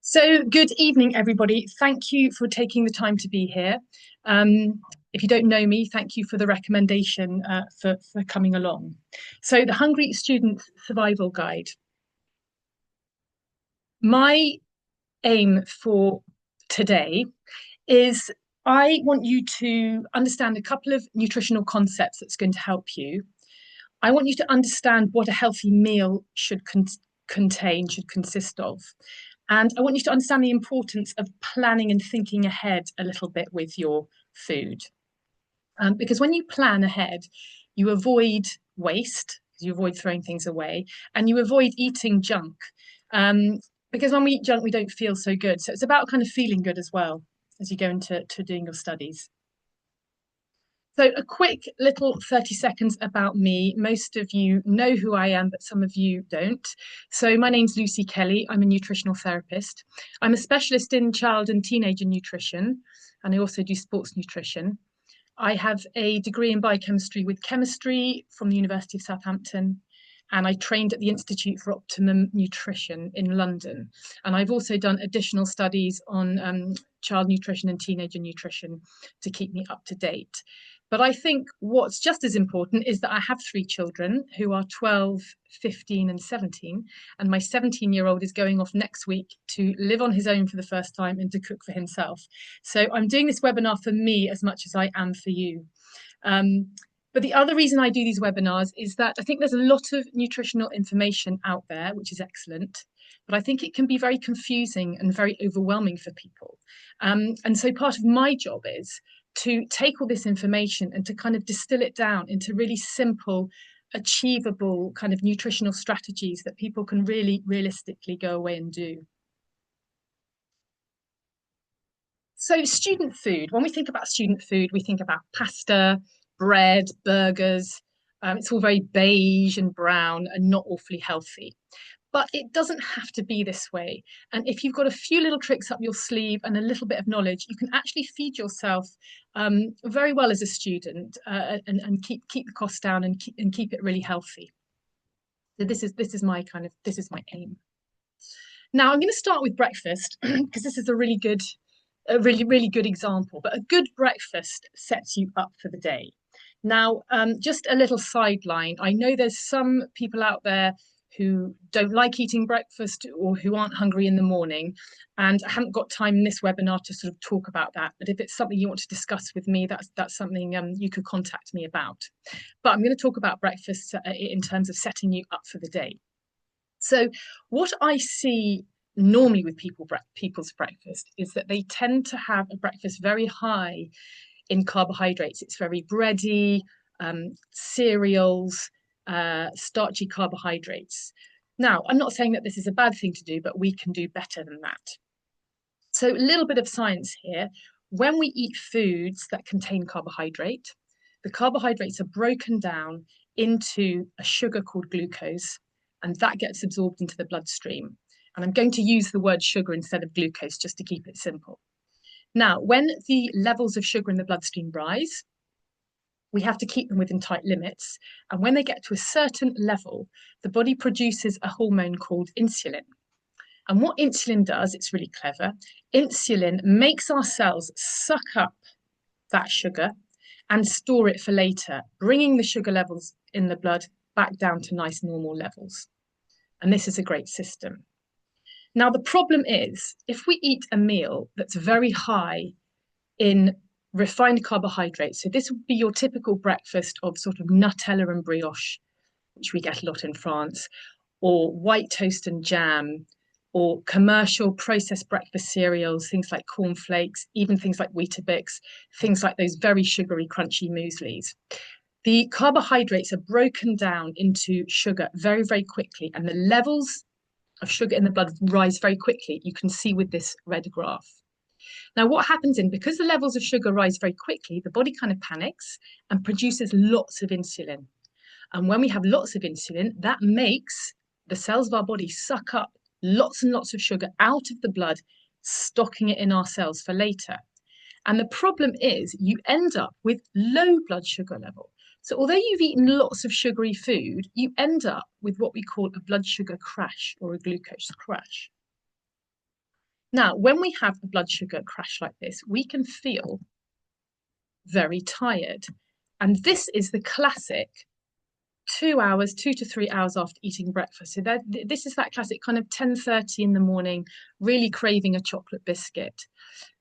So, good evening, everybody. Thank you for taking the time to be here. If you don't know me, thank you for the recommendation for coming along. So, the Hungry Student Survival Guide. My aim for today is I want you to understand a couple of nutritional concepts that's going to help you. I want you to understand what a healthy meal should contain, should consist of. And I want you to understand the importance of planning and thinking ahead a little bit with your food. Because when you plan ahead, you avoid waste, you avoid throwing things away, and you avoid eating junk. Um, because when we eat junk, we don't feel so good. So it's about kind of feeling good as well as you go into doing your studies. So, a quick little 30 seconds about me. Most of you know who I am, but some of you don't. So, my name's Lucy Kelly. I'm a nutritional therapist. I'm a specialist in child and teenager nutrition, and I also do sports nutrition. I have a degree in biochemistry with chemistry from the University of Southampton, and I trained at the Institute for Optimum Nutrition in London. And I've also done additional studies on child nutrition and teenager nutrition to keep me up to date. But I think what's just as important is that I have three children who are 12, 15, and 17. And my 17-year-old is going off next week to live on his own for the first time and to cook for himself. So I'm doing this webinar for me as much as I am for you. But the other reason I do these webinars is that I think there's a lot of nutritional information out there, which is excellent, but I think it can be very confusing and very overwhelming for people. And so part of my job is to take all this information and to kind of distill it down into really simple, achievable kind of nutritional strategies that people can really realistically go away and do. So, student food, when we think about student food, we think about pasta, bread, burgers. It's all very beige and brown and not awfully healthy. But it doesn't have to be this way. And if you've got a few little tricks up your sleeve and a little bit of knowledge, you can actually feed yourself very well as a student and keep the costs down and keep it really healthy. So this is my aim. Now I'm going to start with breakfast because this is really good example. But a good breakfast sets you up for the day. Now, just a little sideline. I know there's some people out there who don't like eating breakfast or who aren't hungry in the morning. And I haven't got time in this webinar to sort of talk about that. But if it's something you want to discuss with me, that's something you could contact me about. But I'm going to talk about breakfast in terms of setting you up for the day. So, what I see normally with people's breakfast is that they tend to have a breakfast very high in carbohydrates. It's very bready, cereals, starchy carbohydrates. Now, I'm not saying that this is a bad thing to do, but we can do better than that. So, a little bit of science here. When we eat foods that contain carbohydrate, the carbohydrates are broken down into a sugar called glucose, and that gets absorbed into the bloodstream. And I'm going to use the word sugar instead of glucose just to keep it simple. Now, when the levels of sugar in the bloodstream rise, we have to keep them within tight limits. And when they get to a certain level, the body produces a hormone called insulin. And what insulin does, it's really clever. Insulin makes our cells suck up that sugar and store it for later, bringing the sugar levels in the blood back down to nice normal levels. And this is a great system. Now, the problem is if we eat a meal that's very high in refined carbohydrates, so this would be your typical breakfast of sort of Nutella and brioche, which we get a lot in France, or white toast and jam, or commercial processed breakfast cereals, things like cornflakes, even things like Weetabix, things like those very sugary, crunchy mueslis. The carbohydrates are broken down into sugar very, very quickly, and the levels of sugar in the blood rise very quickly. You can see with this red graph. Now, what happens because the levels of sugar rise very quickly, the body kind of panics and produces lots of insulin. And when we have lots of insulin, that makes the cells of our body suck up lots and lots of sugar out of the blood, stocking it in our cells for later. And the problem is you end up with low blood sugar level. So although you've eaten lots of sugary food, you end up with what we call a blood sugar crash or a glucose crash. Now, when we have a blood sugar crash like this, we can feel very tired. And this is the classic 2 hours, 2 to 3 hours after eating breakfast. So this is that classic kind of 10:30 in the morning, really craving a chocolate biscuit.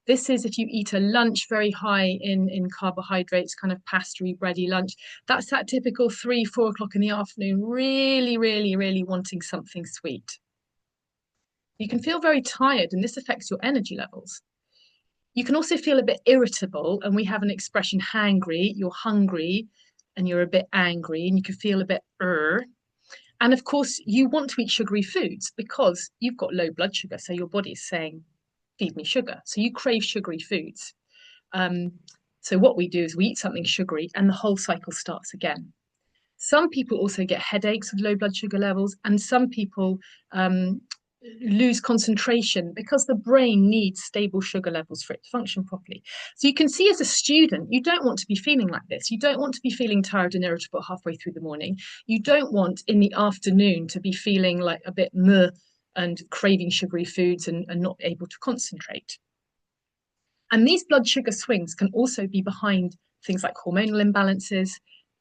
This is if you eat a lunch very high in carbohydrates, kind of pastry, bready lunch. That's that typical 3, 4 o'clock in the afternoon, really, really, really wanting something sweet. You can feel very tired, and this affects your energy levels. You can also feel a bit irritable, and we have an expression hangry. You're hungry and you're a bit angry, and you can feel a bit And of course, you want to eat sugary foods because you've got low blood sugar. So your body is saying, feed me sugar. So you crave sugary foods. So what we do is we eat something sugary and the whole cycle starts again. Some people also get headaches with low blood sugar levels, and some people lose concentration because the brain needs stable sugar levels for it to function properly. So you can see as a student, you don't want to be feeling like this. You don't want to be feeling tired and irritable halfway through the morning. You don't want in the afternoon to be feeling like a bit meh and craving sugary foods and not able to concentrate. And these blood sugar swings can also be behind things like hormonal imbalances,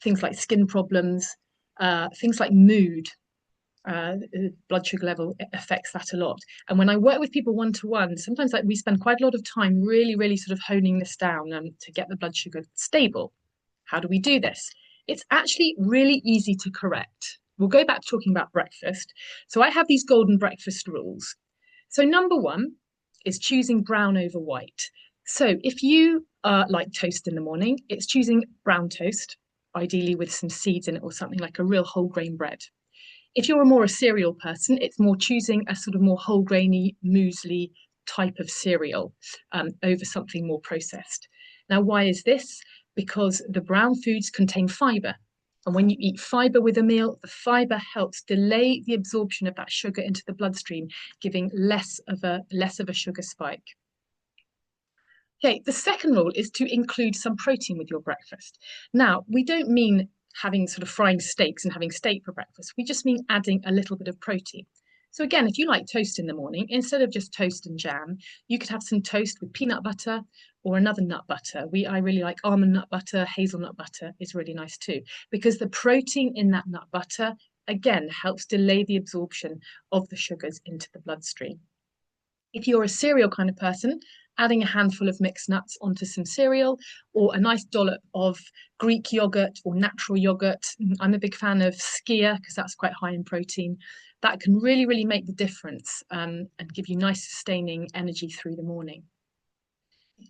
things like skin problems, things like mood. Blood sugar level affects that a lot. And when I work with people one-to-one, sometimes like we spend quite a lot of time really, really sort of honing this down to get the blood sugar stable. How do we do this? It's actually really easy to correct. We'll go back to talking about breakfast. So I have these golden breakfast rules. So number one is choosing brown over white. So if you like toast in the morning, it's choosing brown toast, ideally with some seeds in it or something like a real whole grain bread. If you're a cereal person, it's more choosing a sort of more whole grainy muesli type of cereal over something more processed. Now, why is this? Because the brown foods contain fiber. And when you eat fiber with a meal, the fiber helps delay the absorption of that sugar into the bloodstream, giving less of a sugar spike. Okay, the second rule is to include some protein with your breakfast. Now, we don't mean having sort of frying steaks and having steak for breakfast. We just mean adding a little bit of protein. So again, if you like toast in the morning, instead of just toast and jam, you could have some toast with peanut butter or another nut butter. I really like almond nut butter, hazelnut butter is really nice too, because the protein in that nut butter, again, helps delay the absorption of the sugars into the bloodstream. If you're a cereal kind of person, adding a handful of mixed nuts onto some cereal or a nice dollop of Greek yogurt or natural yogurt. I'm a big fan of skyr because that's quite high in protein. That can really, really make the difference and give you nice sustaining energy through the morning.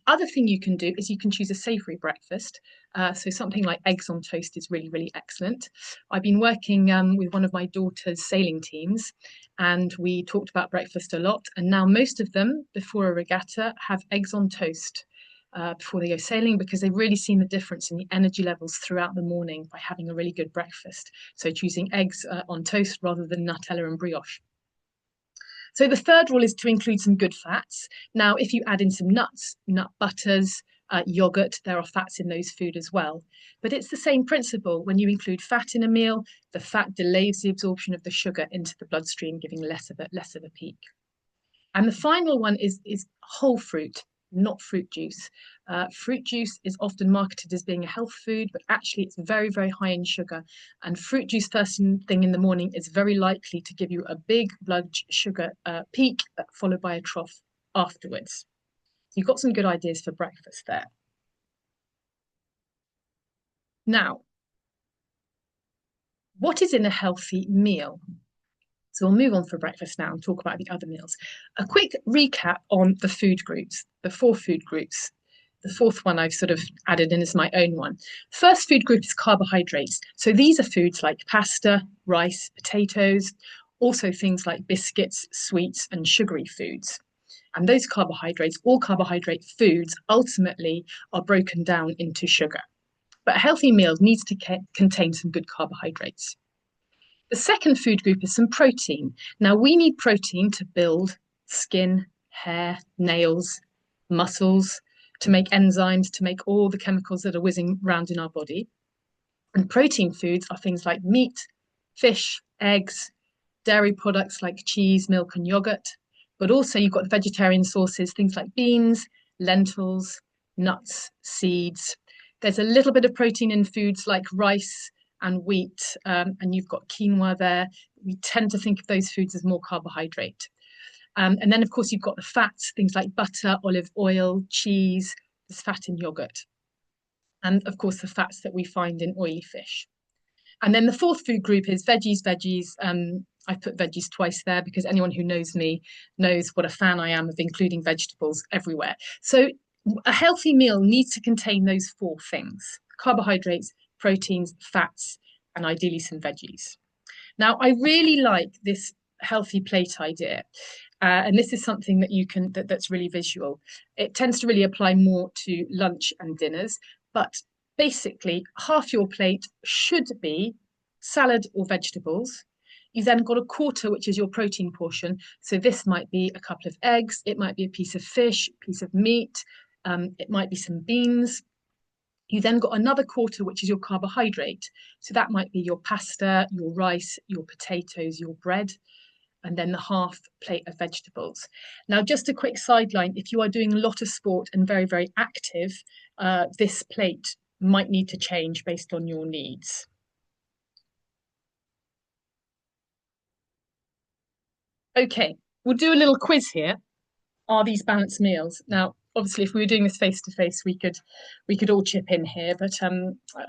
Other thing you can do is you can choose a savory breakfast. So something like eggs on toast is really, really excellent. I've been working with one of my daughter's sailing teams, and we talked about breakfast a lot. And now most of them, before a regatta, have eggs on toast before they go sailing because they've really seen the difference in the energy levels throughout the morning by having a really good breakfast. So choosing eggs on toast rather than Nutella and brioche. So the third rule is to include some good fats. Now, if you add in some nuts, nut butters, yogurt, there are fats in those food as well. But it's the same principle. When you include fat in a meal, the fat delays the absorption of the sugar into the bloodstream, giving less of a peak. And the final one is whole fruit, not fruit juice. Fruit juice is often marketed as being a health food, but actually it's very, very high in sugar. And fruit juice first thing in the morning is very likely to give you a big blood sugar peak, followed by a trough afterwards. You've got some good ideas for breakfast there. Now, what is in a healthy meal? So we'll move on for breakfast now and talk about the other meals. A quick recap on the food groups, the 4 food groups. The fourth one I've sort of added in as my own one. First food group is carbohydrates. So these are foods like pasta, rice, potatoes, also things like biscuits, sweets, and sugary foods. And those carbohydrates, all carbohydrate foods, ultimately are broken down into sugar. But a healthy meal needs to contain some good carbohydrates. The second food group is some protein. Now, we need protein to build skin, hair, nails, muscles, to make enzymes, to make all the chemicals that are whizzing around in our body. And protein foods are things like meat, fish, eggs, dairy products like cheese, milk, and yogurt, But also you've got the vegetarian sources, things like beans, lentils, nuts, seeds. There's a little bit of protein in foods like rice and wheat, and you've got quinoa there. We tend to think of those foods as more carbohydrate. And then, of course, you've got the fats, things like butter, olive oil, cheese, there's fat in yogurt. And, of course, the fats that we find in oily fish. And then the fourth food group is veggies, veggies. I've put veggies twice there because anyone who knows me knows what a fan I am of including vegetables everywhere. So a healthy meal needs to contain those four things: carbohydrates, proteins, fats, and ideally some veggies. Now, I really like this healthy plate idea. And this is something that you can that's really visual. It tends to really apply more to lunch and dinners, but basically half your plate should be salad or vegetables. You've then got a quarter, which is your protein portion. So this might be a couple of eggs, it might be a piece of fish, a piece of meat, it might be some beans. You then got another quarter, which is your carbohydrate. So that might be your pasta, your rice, your potatoes, your bread, and then the half plate of vegetables. Now, just a quick sideline, if you are doing a lot of sport and very, very active, this plate might need to change based on your needs. Okay, we'll do a little quiz here. Are these balanced meals? Now, obviously, if we were doing this face to face, we could all chip in here, but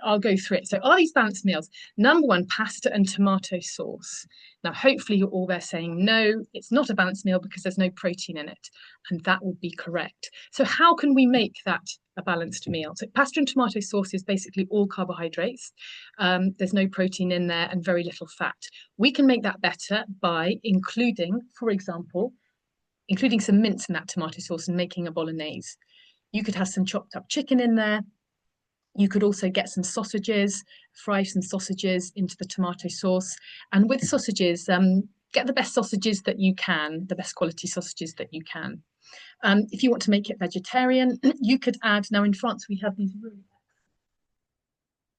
I'll go through it. So, are these balanced meals? Number one, pasta and tomato sauce. Now, hopefully, you're all there saying no, it's not a balanced meal because there's no protein in it, and that would be correct. So, how can we make that a balanced meal? So, pasta and tomato sauce is basically all carbohydrates. There's no protein in there and very little fat. We can make that better by including, for example, including some mince in that tomato sauce and making a bolognese. You could have some chopped up chicken in there. You could also get some sausages, fry some sausages into the tomato sauce. And with sausages, get the best sausages that you can, the best quality sausages that you can. If you want to make it vegetarian, you could add, now in France, we have these really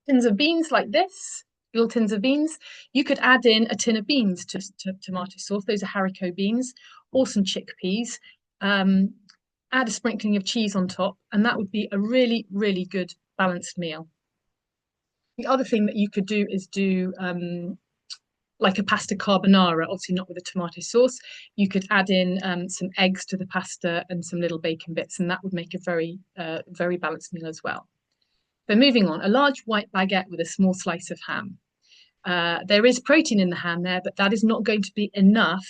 tins of beans like this, little tins of beans. You could add in a tin of beans to tomato sauce. Those are haricot beans or some chickpeas. Add a sprinkling of cheese on top, and that would be a really, really good balanced meal. The other thing that you could do is do like a pasta carbonara, obviously not with a tomato sauce. You could add in some eggs to the pasta and some little bacon bits, and that would make a very, very balanced meal as well. So moving on, a large white baguette with a small slice of ham. There is protein in the ham there, but that is not going to be enough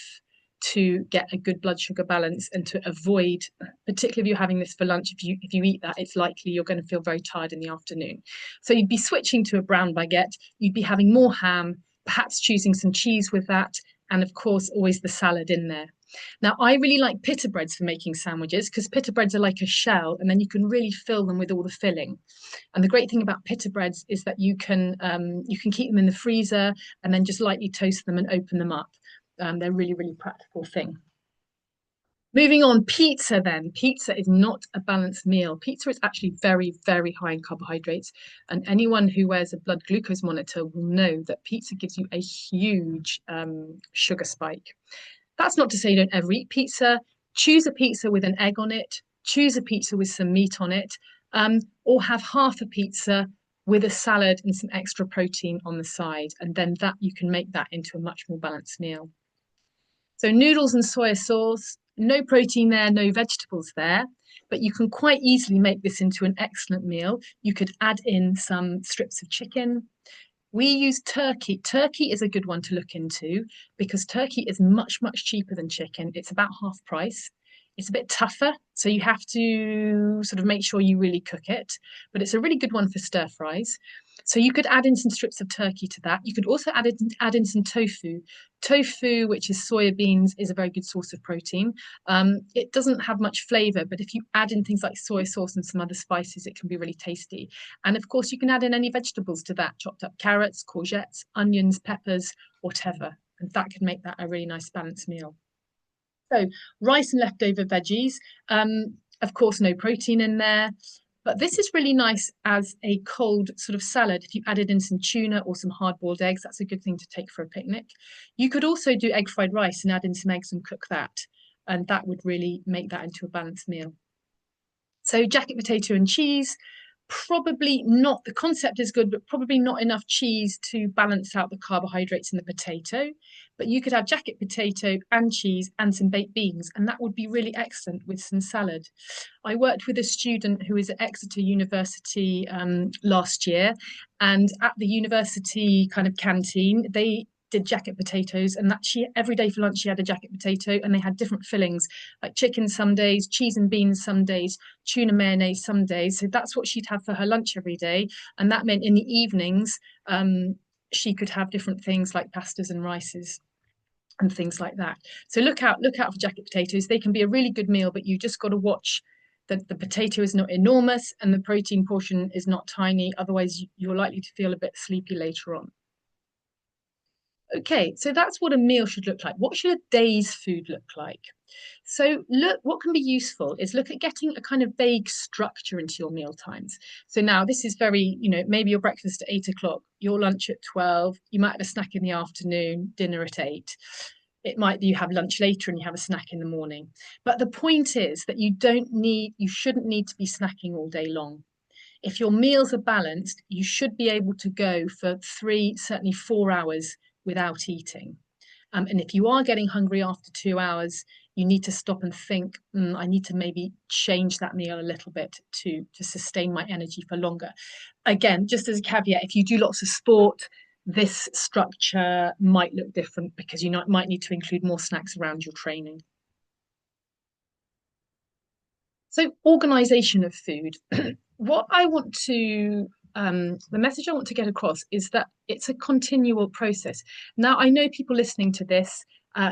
to get a good blood sugar balance and to avoid, particularly if you're having this for lunch, if you eat that, it's likely you're going to feel very tired in the afternoon. So you'd be switching to a brown baguette, you'd be having more ham, perhaps choosing some cheese with that, and of course, always the salad in there. Now, I really like pita breads for making sandwiches because pita breads are like a shell and then you can really fill them with all the filling. And the great thing about pita breads is that you can keep them in the freezer and then just lightly toast them and open them up. They're really, really practical thing. Moving on, pizza then. Pizza is not a balanced meal. Pizza is actually very, very high in carbohydrates. And anyone who wears a blood glucose monitor will know that pizza gives you a huge sugar spike. That's not to say you don't ever eat pizza. Choose a pizza with an egg on it. Choose a pizza with some meat on it. Or have half a pizza with a salad and some extra protein on the side. And then that you can make that into a much more balanced meal. So noodles and soy sauce, no protein there, no vegetables there, but you can quite easily make this into an excellent meal. You could add in some strips of chicken. We use turkey. Turkey is a good one to look into because turkey is much, much cheaper than chicken. It's about half price. It's a bit tougher, so you have to sort of make sure you really cook it, but it's a really good one for stir fries. So you could add in some strips of turkey to that. You could also add in some tofu. Tofu, which is soya beans, is a very good source of protein. It doesn't have much flavor, but if you add in things like soy sauce and some other spices, it can be really tasty. And of course, you can add in any vegetables to that, chopped up carrots, courgettes, onions, peppers, whatever. And that could make that a really nice balanced meal. So rice and leftover veggies. Of course, no protein in there. But this is really nice as a cold sort of salad. If you added in some tuna or some hard-boiled eggs, that's a good thing to take for a picnic. You could also do egg fried rice and add in some eggs and cook that. and that would really make that into a balanced meal. So jacket potato and cheese, probably not, the concept is good, but probably not enough cheese to balance out the carbohydrates in the potato. But you could have jacket potato and cheese and some baked beans, and that would be really excellent with some salad. I worked with a student who is at Exeter University last year, and at the university kind of canteen, they did jacket potatoes, and that she every day for lunch she had a jacket potato, and they had different fillings like chicken some days, cheese and beans some days, tuna mayonnaise some days. So that's what she'd have for her lunch every day, and that meant in the evenings she could have different things like pastas and rices and things like that. So look out for jacket potatoes. They can be a really good meal, but you just got to watch that the potato is not enormous and the protein portion is not tiny. Otherwise, you're likely to feel a bit sleepy later on. Okay, so that's what a meal should look like. What should a day's food look like? So look, what can be useful is look at getting a kind of vague structure into your meal times. So now this is very, maybe your breakfast at 8 o'clock, your lunch at 12, you might have a snack in the afternoon, dinner at 8. It might be you have lunch later and you have a snack in the morning. But the point is that you shouldn't need to be snacking all day long. If your meals are balanced, you should be able to go for 3, certainly 4 hours without eating. And if you are getting hungry after 2 hours, you need to stop and think, I need to maybe change that meal a little bit to sustain my energy for longer. Again, just as a caveat, if you do lots of sport, this structure might look different because you might need to include more snacks around your training. So organization of food. What I want to the message I want to get across is that it's a continual process. Now, I know people listening to this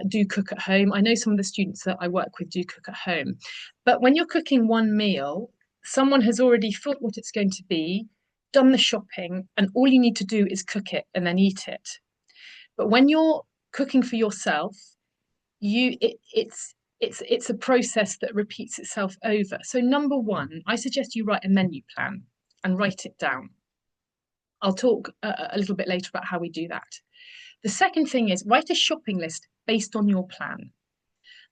do cook at home. I know some of the students that I work with do cook at home. But when you're cooking one meal, someone has already thought what it's going to be, done the shopping, and all you need to do is cook it and then eat it. But when you're cooking for yourself, it's a process that repeats itself over. So number one, I suggest you write a menu plan and write it down. I'll talk a little bit later about how we do that. The second thing is write a shopping list based on your plan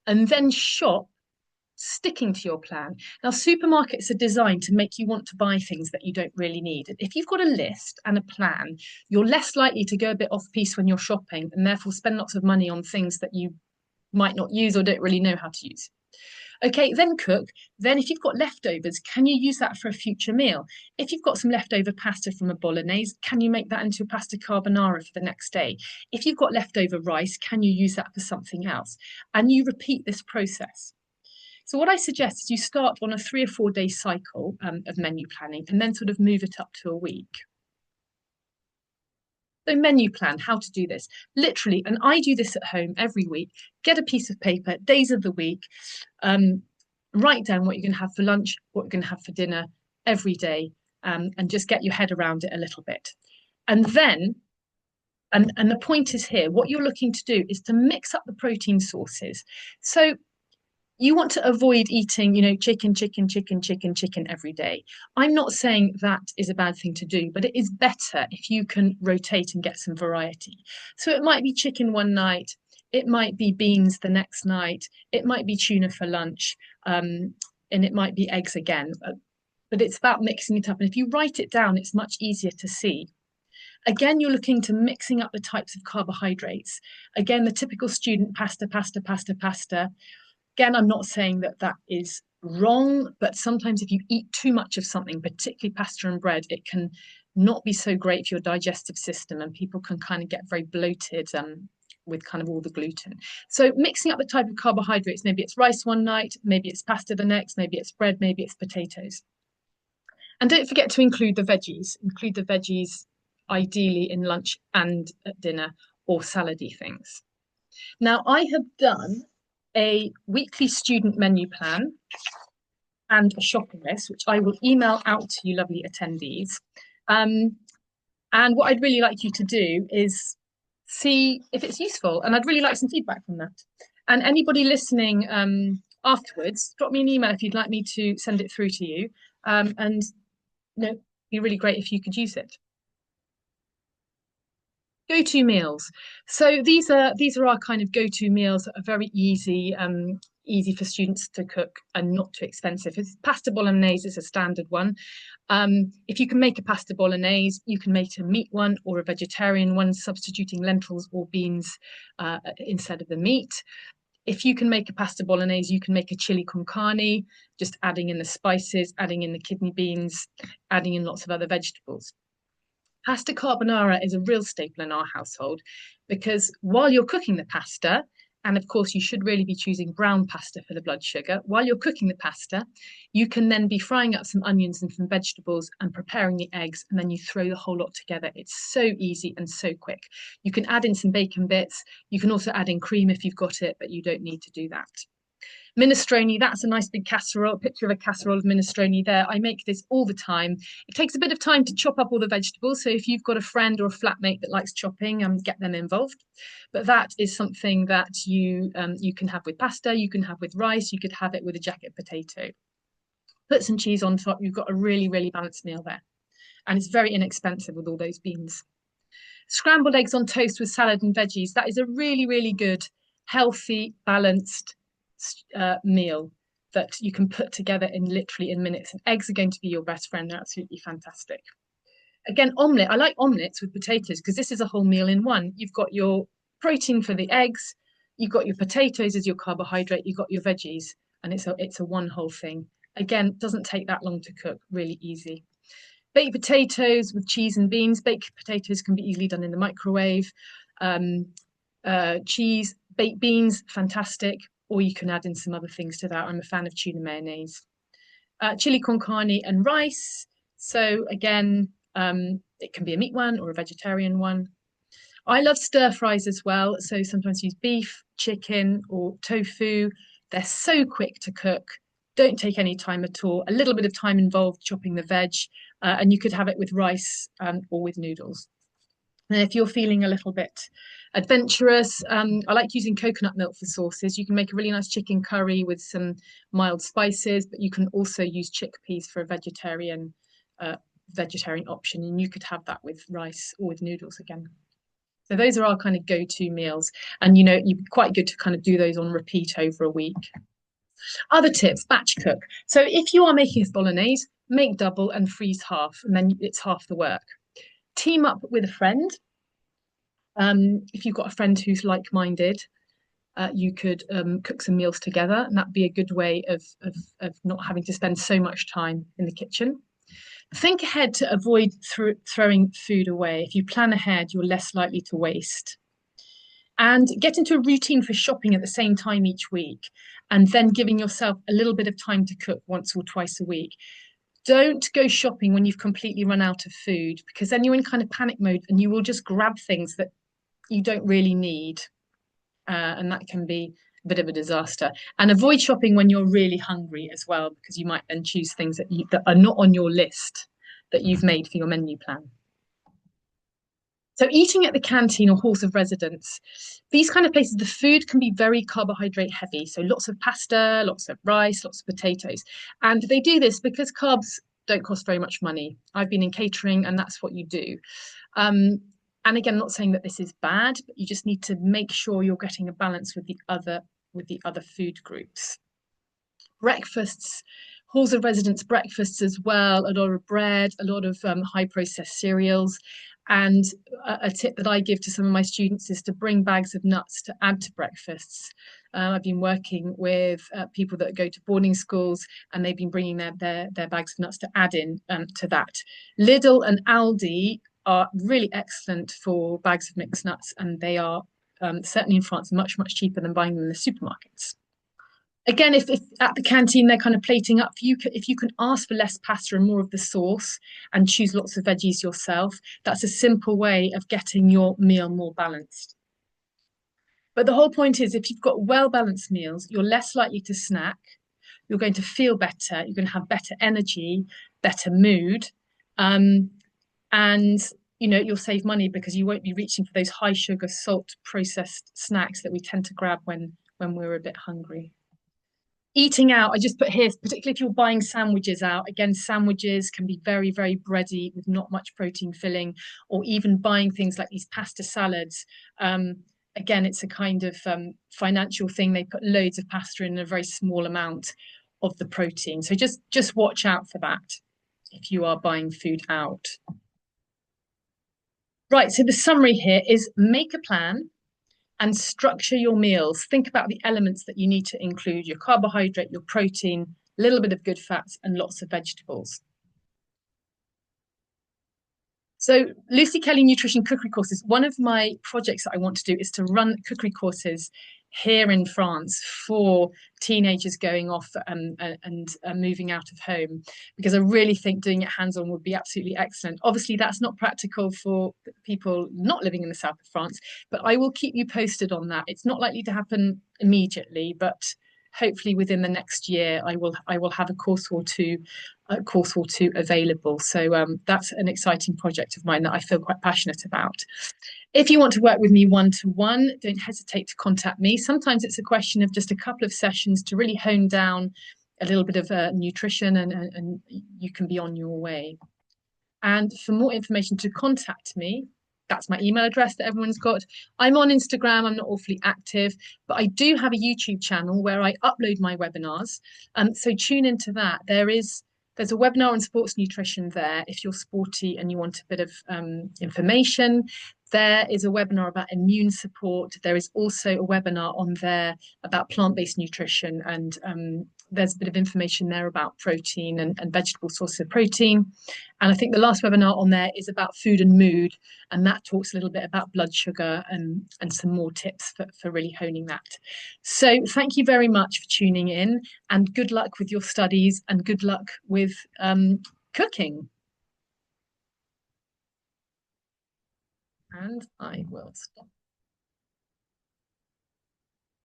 and then shop sticking to your plan. Now, supermarkets are designed to make you want to buy things that you don't really need. If you've got a list and a plan, you're less likely to go a bit off piece when you're shopping and therefore spend lots of money on things that you might not use or don't really know how to use. Okay, then cook. Then if you've got leftovers, can you use that for a future meal? If you've got some leftover pasta from a bolognese, can you make that into a pasta carbonara for the next day? If you've got leftover rice, can you use that for something else? And you repeat this process. So what I suggest is you start on a 3 or 4 day cycle of menu planning and then sort of move it up to a week. So menu plan, how to do this. Literally, and I do this at home every week, get a piece of paper, days of the week, write down what you're going to have for lunch, what you're going to have for dinner every day, and just get your head around it a little bit. And then, and the point is here, what you're looking to do is to mix up the protein sources. So you want to avoid eating, chicken every day. I'm not saying that is a bad thing to do, but it is better if you can rotate and get some variety. So it might be chicken one night, it might be beans the next night, it might be tuna for lunch, and it might be eggs again. But it's about mixing it up. And if you write it down, it's much easier to see. Again, you're looking to mixing up the types of carbohydrates. Again, the typical student pasta. Again, I'm not saying that that is wrong, but sometimes if you eat too much of something, particularly pasta and bread, it can not be so great for your digestive system and people can kind of get very bloated with kind of all the gluten. So mixing up the type of carbohydrates, maybe it's rice one night, maybe it's pasta the next, maybe it's bread, maybe it's potatoes. And don't forget to include the veggies. Include the veggies ideally in lunch and at dinner or salady things. Now, I have done a weekly student menu plan and a shopping list, which I will email out to you lovely attendees. And what I'd really like you to do is see if it's useful. And I'd really like some feedback from that. And anybody listening afterwards, drop me an email if you'd like me to send it through to you. And it'd be really great if you could use it. Go-to meals. So these are our kind of go-to meals that are very easy. easy for students to cook and not too expensive. It's pasta bolognese is a standard one. If you can make a pasta bolognese, you can make a meat one or a vegetarian one, substituting lentils or beans instead of the meat. If you can make a pasta bolognese, you can make a chili con carne, just adding in the spices, adding in the kidney beans, adding in lots of other vegetables. Pasta carbonara is a real staple in our household because while you're cooking the pasta, and of course, you should really be choosing brown pasta for the blood sugar. While you're cooking the pasta, you can then be frying up some onions and some vegetables and preparing the eggs, and then you throw the whole lot together. It's so easy and so quick. You can add in some bacon bits. You can also add in cream if you've got it, but you don't need to do that. Minestrone, that's a nice big casserole, picture of a casserole of minestrone there. I make this all the time. It takes a bit of time to chop up all the vegetables. So if you've got a friend or a flatmate that likes chopping, get them involved. But that is something that you can have with pasta, you can have with rice, you could have it with a jacket potato. Put some cheese on top, you've got a really, really balanced meal there. And it's very inexpensive with all those beans. Scrambled eggs on toast with salad and veggies. That is a really, really good, healthy, balanced meal that you can put together in literally in minutes. And eggs are going to be your best friend. They're absolutely fantastic. Again, omelette. I like omelettes with potatoes because this is a whole meal in one. You've got your protein for the eggs, you've got your potatoes as your carbohydrate, you've got your veggies, and it's a one whole thing. Again, doesn't take that long to cook, really easy. Baked potatoes with cheese and beans. Baked potatoes can be easily done in the microwave. Cheese, baked beans, fantastic. Or you can add in some other things to that. I'm a fan of tuna mayonnaise. Chili con carne and rice. So again, it can be a meat one or a vegetarian one. I love stir fries as well. So sometimes use beef, chicken, or tofu. They're so quick to cook, don't take any time at all. A little bit of time involved chopping the veg, and you could have it with rice or with noodles. And if you're feeling a little bit adventurous, I like using coconut milk for sauces. You can make a really nice chicken curry with some mild spices, but you can also use chickpeas for a vegetarian option, and you could have that with rice or with noodles again. So those are our kind of go-to meals, and you're quite good to kind of do those on repeat over a week. Other tips: batch cook. So if you are making a bolognese, make double and freeze half, and then it's half the work. Team up with a friend. If you've got a friend who's like-minded, you could cook some meals together, and that'd be a good way of not having to spend so much time in the kitchen. Think ahead to avoid throwing food away. If you plan ahead, you're less likely to waste. And get into a routine for shopping at the same time each week, and then giving yourself a little bit of time to cook once or twice a week. Don't go shopping when you've completely run out of food, because then you're in kind of panic mode and you will just grab things that you don't really need. And that can be a bit of a disaster. And avoid shopping when you're really hungry as well, because you might then choose things that are not on your list that you've made for your menu plan. So eating at the canteen or halls of residence, these kind of places, the food can be very carbohydrate heavy. So lots of pasta, lots of rice, lots of potatoes. And they do this because carbs don't cost very much money. I've been in catering and that's what you do. And again, I'm not saying that this is bad, but you just need to make sure you're getting a balance with the other food groups. Breakfasts, halls of residence breakfasts as well, a lot of bread, a lot of high processed cereals. And a tip that I give to some of my students is to bring bags of nuts to add to breakfasts. I've been working with people that go to boarding schools, and they've been bringing their bags of nuts to add in to that. Lidl and Aldi are really excellent for bags of mixed nuts, and they are certainly in France much, much cheaper than buying them in the supermarkets. Again, if at the canteen they're kind of plating up, if you can ask for less pasta and more of the sauce and choose lots of veggies yourself, that's a simple way of getting your meal more balanced. But the whole point is, if you've got well-balanced meals, you're less likely to snack, you're going to feel better, you're going to have better energy, better mood, and you'll save money because you won't be reaching for those high sugar, salt processed snacks that we tend to grab when we're a bit hungry. Eating out, I just put here, particularly if you're buying sandwiches out, again, sandwiches can be very, very bready with not much protein filling, or even buying things like these pasta salads. again, it's a kind of financial thing. They put loads of pasta in a very small amount of the protein. So just watch out for that if you are buying food out. Right, so the summary here is make a plan and structure your meals. Think about the elements that you need to include: your carbohydrate, your protein, a little bit of good fats, and lots of vegetables. So Lucy Kelly Nutrition Cookery Courses, one of my projects that I want to do is to run cookery courses here in France for teenagers going off and moving out of home, because I really think doing it hands-on would be absolutely excellent. Obviously, that's not practical for people not living in the south of France, but I will keep you posted on that. It's not likely to happen immediately, but hopefully within the next year I will have a course or two available. So that's an exciting project of mine that I feel quite passionate about. If you want to work with me one-to-one, don't hesitate to contact me. Sometimes it's a question of just a couple of sessions to really hone down a little bit of nutrition, and you can be on your way. And for more information, to contact me, that's my email address that everyone's got. I'm on Instagram. I'm not awfully active, but I do have a YouTube channel where I upload my webinars. So tune into that. There's a webinar on sports nutrition there if you're sporty and you want a bit of information. There is a webinar about immune support. There is also a webinar on there about plant-based nutrition, and there's a bit of information there about protein and vegetable sources of protein. And I think the last webinar on there is about food and mood, and that talks a little bit about blood sugar and some more tips for really honing that. So thank you very much for tuning in, and good luck with your studies and good luck with cooking. And I will stop.